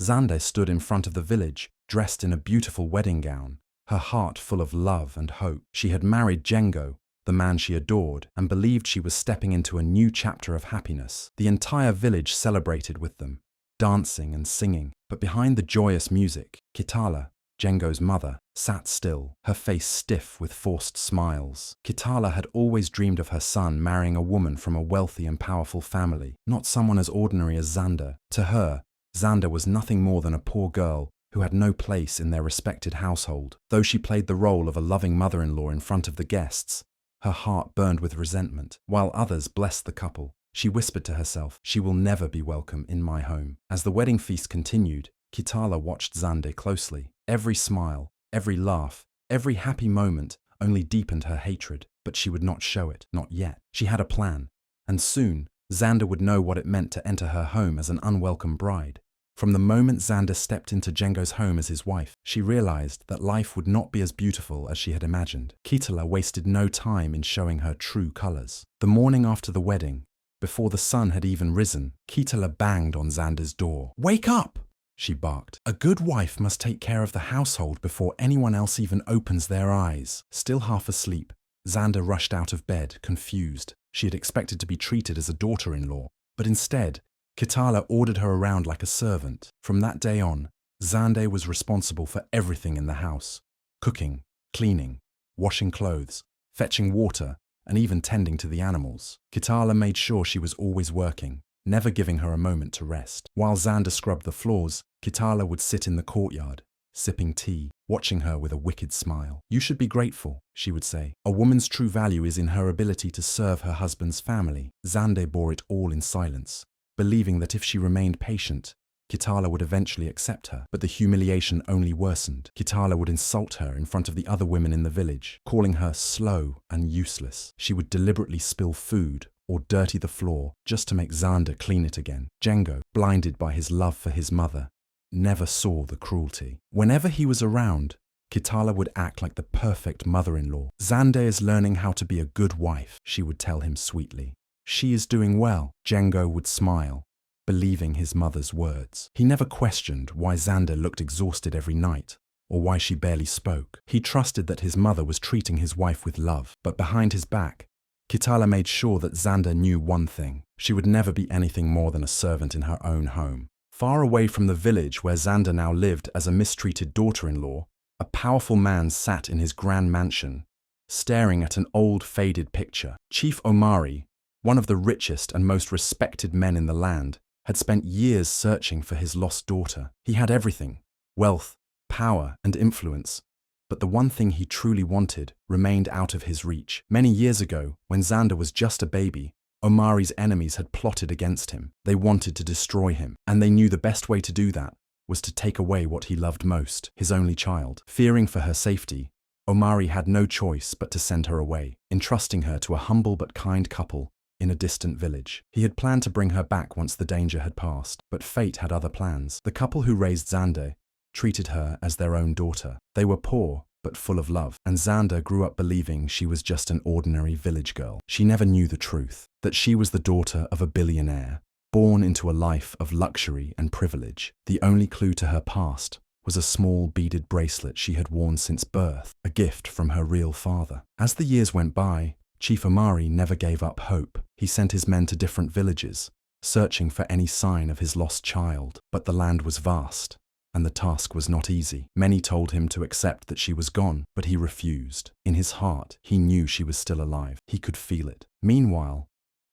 Xander stood in front of the village, dressed in a beautiful wedding gown, her heart full of love and hope. She had married Django, the man she adored, and believed she was stepping into a new chapter of happiness. The entire village celebrated with them, dancing and singing. But behind the joyous music, Kitala, Django's mother, sat still, her face stiff with forced smiles. Kitala had always dreamed of her son marrying a woman from a wealthy and powerful family, not someone as ordinary as Xander. To her, Xander was nothing more than a poor girl who had no place in their respected household. Though she played the role of a loving mother-in-law in front of the guests, her heart burned with resentment. While others blessed the couple, she whispered to herself, "She will never be welcome in my home." As the wedding feast continued, Kitala watched Xander closely. Every smile, every laugh, every happy moment only deepened her hatred, but she would not show it, not yet. She had a plan, and soon Xander would know what it meant to enter her home as an unwelcome bride. From the moment Xander stepped into Django's home as his wife, she realized that life would not be as beautiful as she had imagined. Kitala wasted no time in showing her true colors. The morning after the wedding, before the sun had even risen, Kitala banged on Xander's door. "Wake up!" she barked. "A good wife must take care of the household before anyone else even opens their eyes." Still half asleep, Xander rushed out of bed, confused. She had expected to be treated as a daughter-in-law, but instead, Kitala ordered her around like a servant. From that day on, Xander was responsible for everything in the house: cooking, cleaning, washing clothes, fetching water, and even tending to the animals. Kitala made sure she was always working, never giving her a moment to rest. While Xander scrubbed the floors, Kitala would sit in the courtyard, sipping tea, watching her with a wicked smile. "You should be grateful," she would say. "A woman's true value is in her ability to serve her husband's family." Xander bore it all in silence, believing that if she remained patient, Kitala would eventually accept her. But the humiliation only worsened. Kitala would insult her in front of the other women in the village, calling her slow and useless. She would deliberately spill food or dirty the floor just to make Xander clean it again. Django, blinded by his love for his mother, never saw the cruelty. Whenever he was around, Kitala would act like the perfect mother-in-law. "Xander is learning how to be a good wife," she would tell him sweetly. "She is doing well." Django would smile, believing his mother's words. He never questioned why Xander looked exhausted every night, or why she barely spoke. He trusted that his mother was treating his wife with love. But behind his back, Kitala made sure that Xander knew one thing: she would never be anything more than a servant in her own home. Far away from the village where Xander now lived as a mistreated daughter-in-law, a powerful man sat in his grand mansion, staring at an old faded picture. Chief Omari, one of the richest and most respected men in the land, had spent years searching for his lost daughter. He had everything: wealth, power, and influence. But the one thing he truly wanted remained out of his reach. Many years ago, when Xander was just a baby, Omari's enemies had plotted against him. They wanted to destroy him, and they knew the best way to do that was to take away what he loved most, his only child. Fearing for her safety, Omari had no choice but to send her away, entrusting her to a humble but kind couple in a distant village. He had planned to bring her back once the danger had passed, but fate had other plans. The couple who raised Xander treated her as their own daughter. They were poor, but full of love, and Xander grew up believing she was just an ordinary village girl. She never knew the truth, that she was the daughter of a billionaire, born into a life of luxury and privilege. The only clue to her past was a small beaded bracelet she had worn since birth, a gift from her real father. As the years went by, Chief Omari never gave up hope. He sent his men to different villages, searching for any sign of his lost child. But the land was vast, and the task was not easy. Many told him to accept that she was gone, but he refused. In his heart, he knew she was still alive. He could feel it. Meanwhile,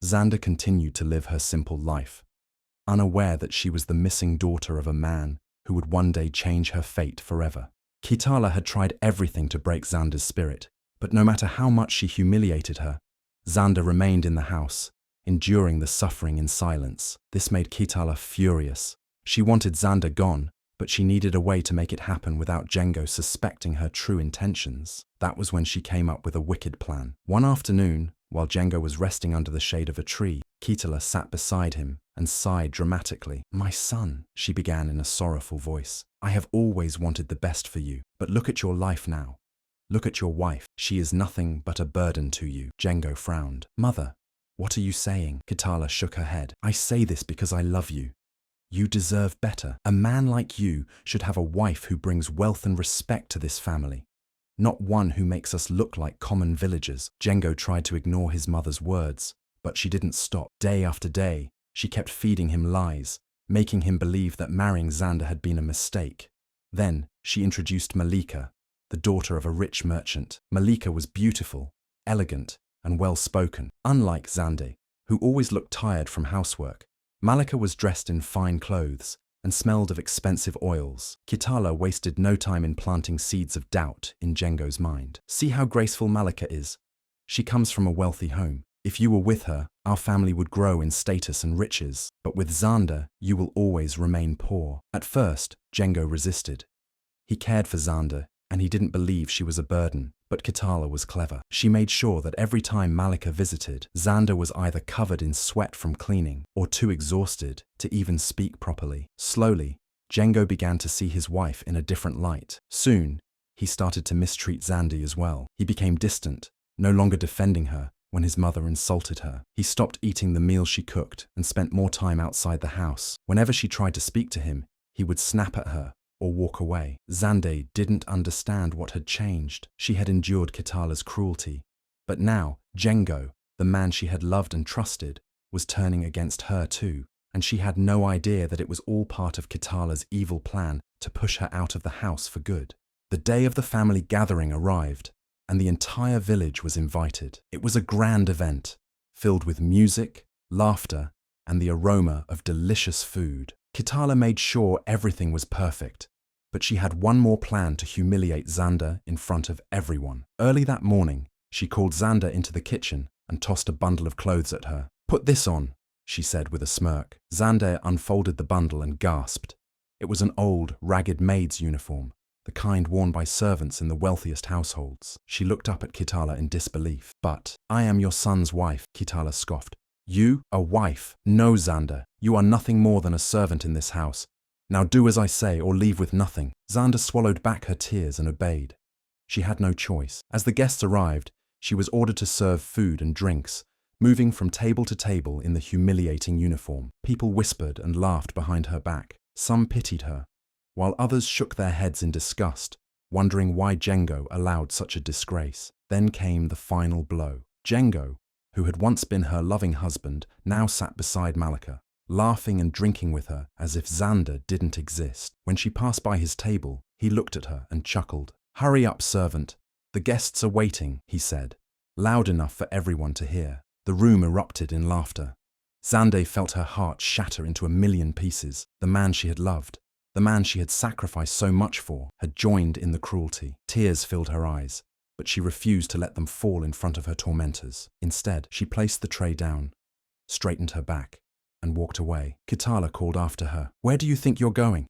Xander continued to live her simple life, unaware that she was the missing daughter of a man who would one day change her fate forever. Kitala had tried everything to break Xander's spirit, but no matter how much she humiliated her, Xander remained in the house, enduring the suffering in silence. This made Kitala furious. She wanted Xander gone, but she needed a way to make it happen without Django suspecting her true intentions. That was when she came up with a wicked plan. One afternoon, while Django was resting under the shade of a tree, Kitala sat beside him and sighed dramatically. "My son," she began in a sorrowful voice, "I have always wanted the best for you, but look at your life now. Look at your wife. She is nothing but a burden to you." Django frowned. "Mother, what are you saying?" Kitala shook her head. "I say this because I love you. You deserve better. A man like you should have a wife who brings wealth and respect to this family, not one who makes us look like common villagers." Django tried to ignore his mother's words, but she didn't stop. Day after day, she kept feeding him lies, making him believe that marrying Xander had been a mistake. Then she introduced Malika, the daughter of a rich merchant. Malika was beautiful, elegant, and well-spoken. Unlike Xander, who always looked tired from housework, Malika was dressed in fine clothes and smelled of expensive oils. Kitala wasted no time in planting seeds of doubt in Django's mind. "See how graceful Malika is. She comes from a wealthy home. If you were with her, our family would grow in status and riches. But with Xander, you will always remain poor." At first, Django resisted. He cared for Xander, and he didn't believe she was a burden. But Kitala was clever. She made sure that every time Malika visited, Xander was either covered in sweat from cleaning or too exhausted to even speak properly. Slowly, Django began to see his wife in a different light. Soon, he started to mistreat Xander as well. He became distant, no longer defending her when his mother insulted her. He stopped eating the meals she cooked and spent more time outside the house. Whenever she tried to speak to him, he would snap at her or walk away. Xander didn't understand what had changed. She had endured Kitala's cruelty. But now, Django, the man she had loved and trusted, was turning against her too, and she had no idea that it was all part of Kitala's evil plan to push her out of the house for good. The day of the family gathering arrived, and the entire village was invited. It was a grand event, filled with music, laughter, and the aroma of delicious food. Kitala made sure everything was perfect, but she had one more plan to humiliate Xander in front of everyone. Early that morning, she called Xander into the kitchen and tossed a bundle of clothes at her. "Put this on," she said with a smirk. Xander unfolded the bundle and gasped. It was an old, ragged maid's uniform, the kind worn by servants in the wealthiest households. She looked up at Kitala in disbelief. "But I am your son's wife," Kitala scoffed. "You, a wife? No, Xander. You are nothing more than a servant in this house. Now do as I say or leave with nothing." Xander swallowed back her tears and obeyed. She had no choice. As the guests arrived, she was ordered to serve food and drinks, moving from table to table in the humiliating uniform. People whispered and laughed behind her back. Some pitied her, while others shook their heads in disgust, wondering why Django allowed such a disgrace. Then came the final blow. Django, who had once been her loving husband, now sat beside Malika, laughing and drinking with her as if Xander didn't exist. When she passed by his table, he looked at her and chuckled. "Hurry up, servant. The guests are waiting," he said, loud enough for everyone to hear. The room erupted in laughter. Xander felt her heart shatter into a million pieces. The man she had loved, the man she had sacrificed so much for, had joined in the cruelty. Tears filled her eyes, but she refused to let them fall in front of her tormentors. Instead, she placed the tray down, straightened her back, and walked away. Kitala called after her. "Where do you think you're going?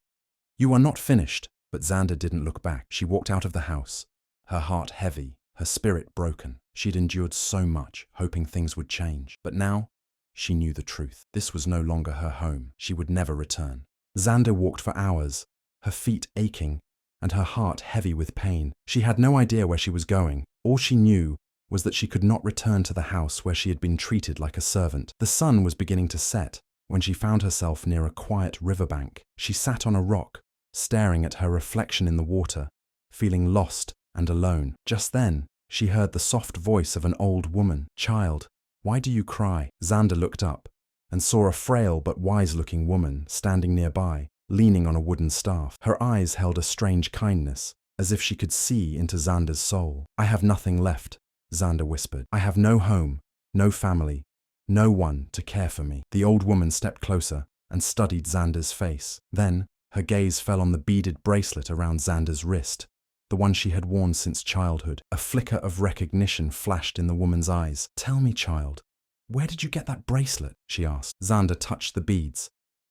You are not finished." But Xander didn't look back. She walked out of the house, her heart heavy, her spirit broken. She'd endured so much, hoping things would change. But now, she knew the truth. This was no longer her home. She would never return. Xander walked for hours, her feet aching, and her heart heavy with pain. She had no idea where she was going. All she knew was that she could not return to the house where she had been treated like a servant. The sun was beginning to set when she found herself near a quiet riverbank. She sat on a rock, staring at her reflection in the water, feeling lost and alone. Just then, she heard the soft voice of an old woman. "Child, why do you cry?" Xander looked up and saw a frail but wise-looking woman standing nearby, leaning on a wooden staff. Her eyes held a strange kindness, as if she could see into Xander's soul. "I have nothing left," Xander whispered. "I have no home, no family, no one to care for me." The old woman stepped closer and studied Xander's face. Then, her gaze fell on the beaded bracelet around Xander's wrist, the one she had worn since childhood. A flicker of recognition flashed in the woman's eyes. "Tell me, child, where did you get that bracelet?" she asked. Xander touched the beads,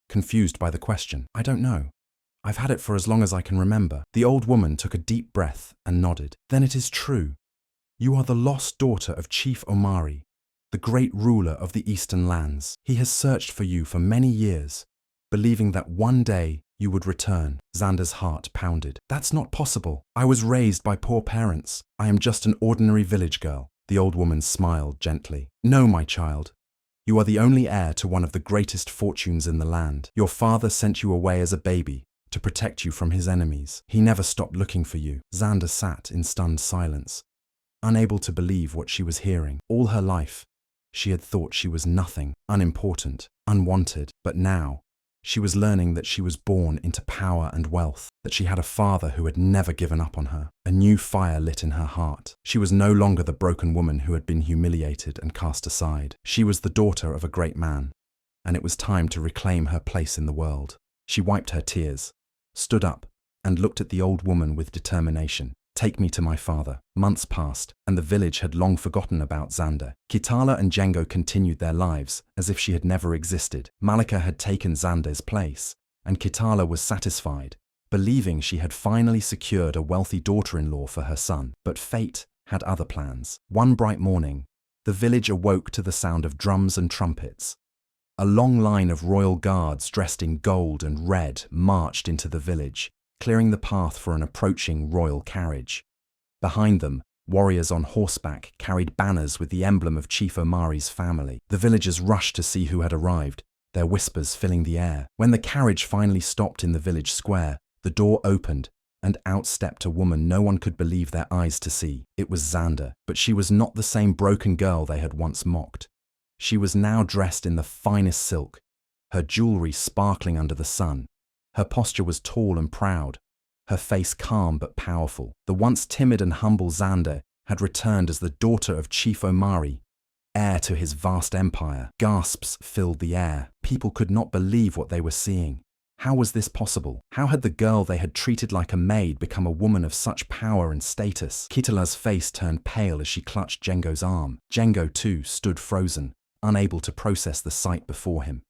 confused by the question. "I don't know. I've had it for as long as I can remember." The old woman took a deep breath and nodded. "Then it is true. You are the lost daughter of Chief Omari, the great ruler of the Eastern lands. He has searched for you for many years, believing that one day you would return." Xander's heart pounded. "That's not possible. I was raised by poor parents. I am just an ordinary village girl." The old woman smiled gently. "No, my child. You are the only heir to one of the greatest fortunes in the land. Your father sent you away as a baby to protect you from his enemies. He never stopped looking for you." Xander sat in stunned silence, unable to believe what she was hearing. All her life, she had thought she was nothing, unimportant, unwanted, but now, she was learning that she was born into power and wealth, that she had a father who had never given up on her. A new fire lit in her heart. She was no longer the broken woman who had been humiliated and cast aside. She was the daughter of a great man, and it was time to reclaim her place in the world. She wiped her tears, stood up, and looked at the old woman with determination. "Take me to my father." Months passed, and the village had long forgotten about Xander. Kitala and Django continued their lives as if she had never existed. Malika had taken Xander's place, and Kitala was satisfied, believing she had finally secured a wealthy daughter-in-law for her son. But fate had other plans. One bright morning, the village awoke to the sound of drums and trumpets. A long line of royal guards dressed in gold and red marched into the village, clearing the path for an approaching royal carriage. Behind them, warriors on horseback carried banners with the emblem of Chief Omari's family. The villagers rushed to see who had arrived, their whispers filling the air. When the carriage finally stopped in the village square, the door opened, and out stepped a woman no one could believe their eyes to see. It was Xander, but she was not the same broken girl they had once mocked. She was now dressed in the finest silk, her jewelry sparkling under the sun. Her posture was tall and proud, her face calm but powerful. The once timid and humble Xander had returned as the daughter of Chief Omari, heir to his vast empire. Gasps filled the air. People could not believe what they were seeing. How was this possible? How had the girl they had treated like a maid become a woman of such power and status? Kitala's face turned pale as she clutched Django's arm. Django, too, stood frozen, unable to process the sight before him.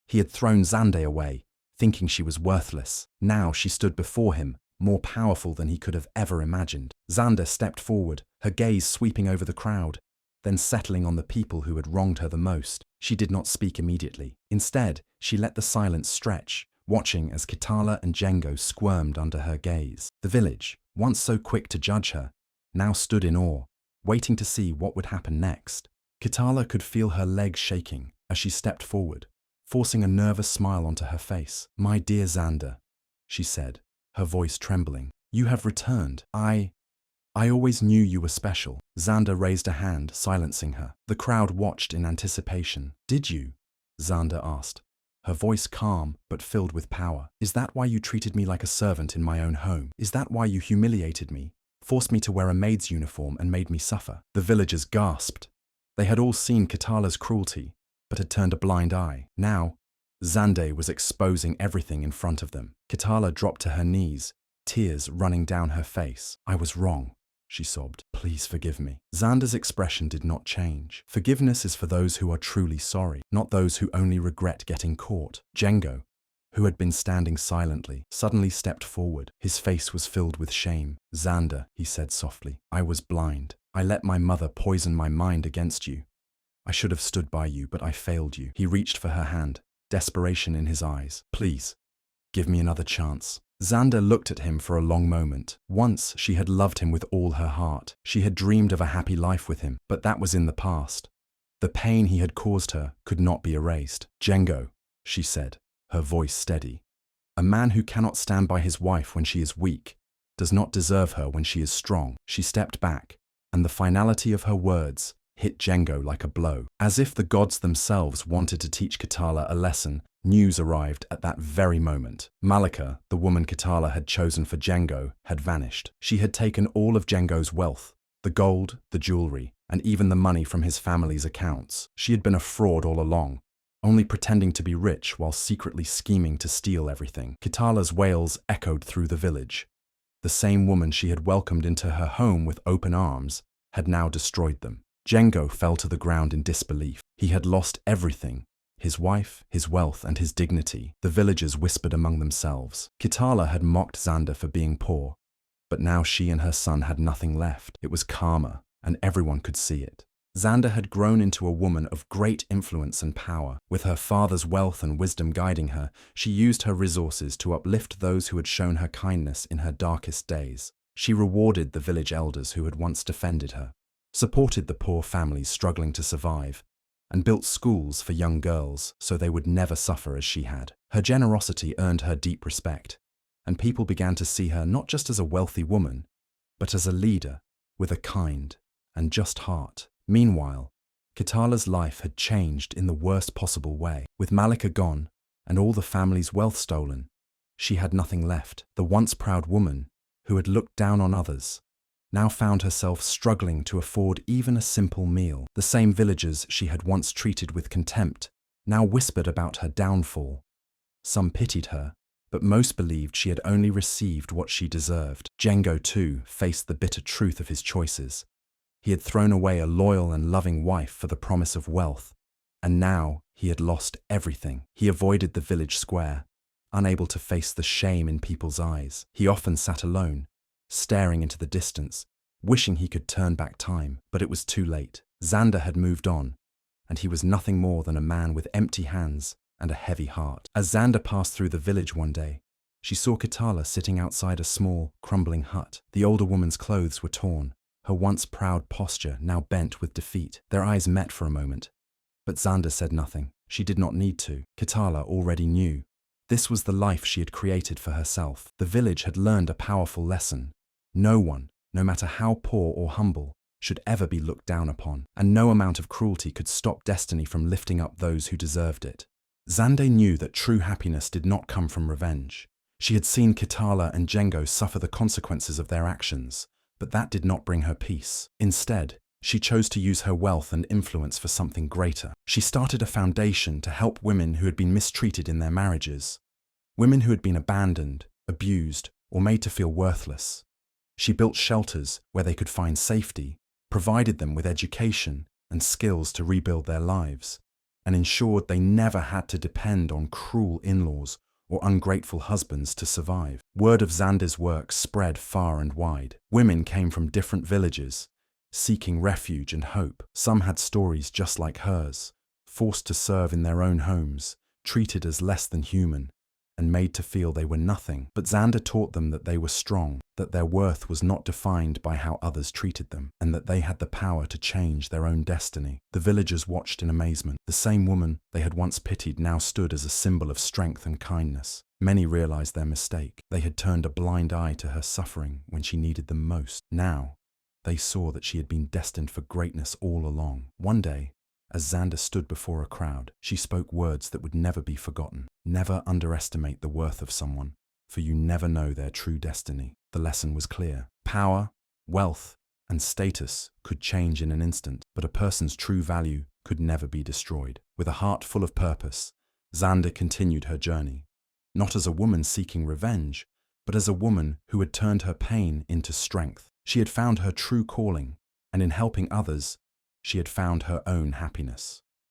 He had thrown Xander away, thinking she was worthless. Now she stood before him, more powerful than he could have ever imagined. Xander stepped forward, her gaze sweeping over the crowd, then settling on the people who had wronged her the most. She did not speak immediately. Instead, she let the silence stretch, watching as Kitala and Django squirmed under her gaze. The village, once so quick to judge her, now stood in awe, waiting to see what would happen next. Kitala could feel her legs shaking as she stepped forward, forcing a nervous smile onto her face. "My dear Xander," she said, her voice trembling, "you have returned. I always knew you were special." Xander raised a hand, silencing her. The crowd watched in anticipation. "Did you?" Xander asked, her voice calm but filled with power. "Is that why you treated me like a servant in my own home? Is that why you humiliated me, forced me to wear a maid's uniform and made me suffer?" The villagers gasped. They had all seen Kitala's cruelty, but had turned a blind eye. Now, Xander was exposing everything in front of them. Kitala dropped to her knees, tears running down her face. "I was wrong," she sobbed. "Please forgive me." Xander's expression did not change. Forgiveness is for those who are truly sorry, not those who only regret getting caught. Django, who had been standing silently, suddenly stepped forward. His face was filled with shame. "Xander," he said softly, "I was blind. I let my mother poison my mind against you. I should have stood by you, but I failed you." He reached for her hand, desperation in his eyes. "Please, give me another chance." Xander looked at him for a long moment. Once she had loved him with all her heart. She had dreamed of a happy life with him, but that was in the past. The pain he had caused her could not be erased. "Django," she said, her voice steady, "a man who cannot stand by his wife when she is weak does not deserve her when she is strong." She stepped back, and the finality of her words hit Django like a blow. As if the gods themselves wanted to teach Kitala a lesson, news arrived at that very moment. Malika, the woman Kitala had chosen for Django, had vanished. She had taken all of Django's wealth, the gold, the jewelry, and even the money from his family's accounts. She had been a fraud all along, only pretending to be rich while secretly scheming to steal everything. Kitala's wails echoed through the village. The same woman she had welcomed into her home with open arms had now destroyed them. Django fell to the ground in disbelief. He had lost everything: his wife, his wealth, and his dignity. The villagers whispered among themselves. Kitala had mocked Xander for being poor, but now she and her son had nothing left. It was karma, and everyone could see it. Xander had grown into a woman of great influence and power. With her father's wealth and wisdom guiding her, she used her resources to uplift those who had shown her kindness in her darkest days. She rewarded the village elders who had once defended her, supported the poor families struggling to survive, and built schools for young girls so they would never suffer as she had. Her generosity earned her deep respect, and people began to see her not just as a wealthy woman, but as a leader with a kind and just heart. Meanwhile, Kitala's life had changed in the worst possible way. With Malika gone and all the family's wealth stolen, she had nothing left. The once proud woman, who had looked down on others, now found herself struggling to afford even a simple meal. The same villagers she had once treated with contempt now whispered about her downfall. Some pitied her, but most believed she had only received what she deserved. Django, too, faced the bitter truth of his choices. He had thrown away a loyal and loving wife for the promise of wealth, and now he had lost everything. He avoided the village square, unable to face the shame in people's eyes. He often sat alone, staring into the distance, wishing he could turn back time, but it was too late. Xander had moved on, and he was nothing more than a man with empty hands and a heavy heart. As Xander passed through the village one day, she saw Kitala sitting outside a small, crumbling hut. The older woman's clothes were torn, her once proud posture now bent with defeat. Their eyes met for a moment, but Xander said nothing. She did not need to. Kitala already knew. This was the life she had created for herself. The village had learned a powerful lesson. No one, no matter how poor or humble, should ever be looked down upon, and no amount of cruelty could stop destiny from lifting up those who deserved it. Xander knew that true happiness did not come from revenge. She had seen Kitala and Django suffer the consequences of their actions, but that did not bring her peace. Instead, she chose to use her wealth and influence for something greater. She started a foundation to help women who had been mistreated in their marriages, women who had been abandoned, abused, or made to feel worthless. She built shelters where they could find safety, provided them with education and skills to rebuild their lives, and ensured they never had to depend on cruel in-laws or ungrateful husbands to survive. Word of Xander's work spread far and wide. Women came from different villages, seeking refuge and hope. Some had stories just like hers, forced to serve in their own homes, treated as less than human, and made to feel they were nothing. But Xander taught them that they were strong, that their worth was not defined by how others treated them, and that they had the power to change their own destiny. The villagers watched in amazement. The same woman they had once pitied now stood as a symbol of strength and kindness. Many realized their mistake. They had turned a blind eye to her suffering when she needed them most. Now, they saw that she had been destined for greatness all along. One day, as Xander stood before a crowd, she spoke words that would never be forgotten. Never underestimate the worth of someone, for you never know their true destiny. The lesson was clear. Power, wealth, and status could change in an instant, but a person's true value could never be destroyed. With a heart full of purpose, Xander continued her journey, not as a woman seeking revenge, but as a woman who had turned her pain into strength. She had found her true calling, and in helping others, she had found her own happiness.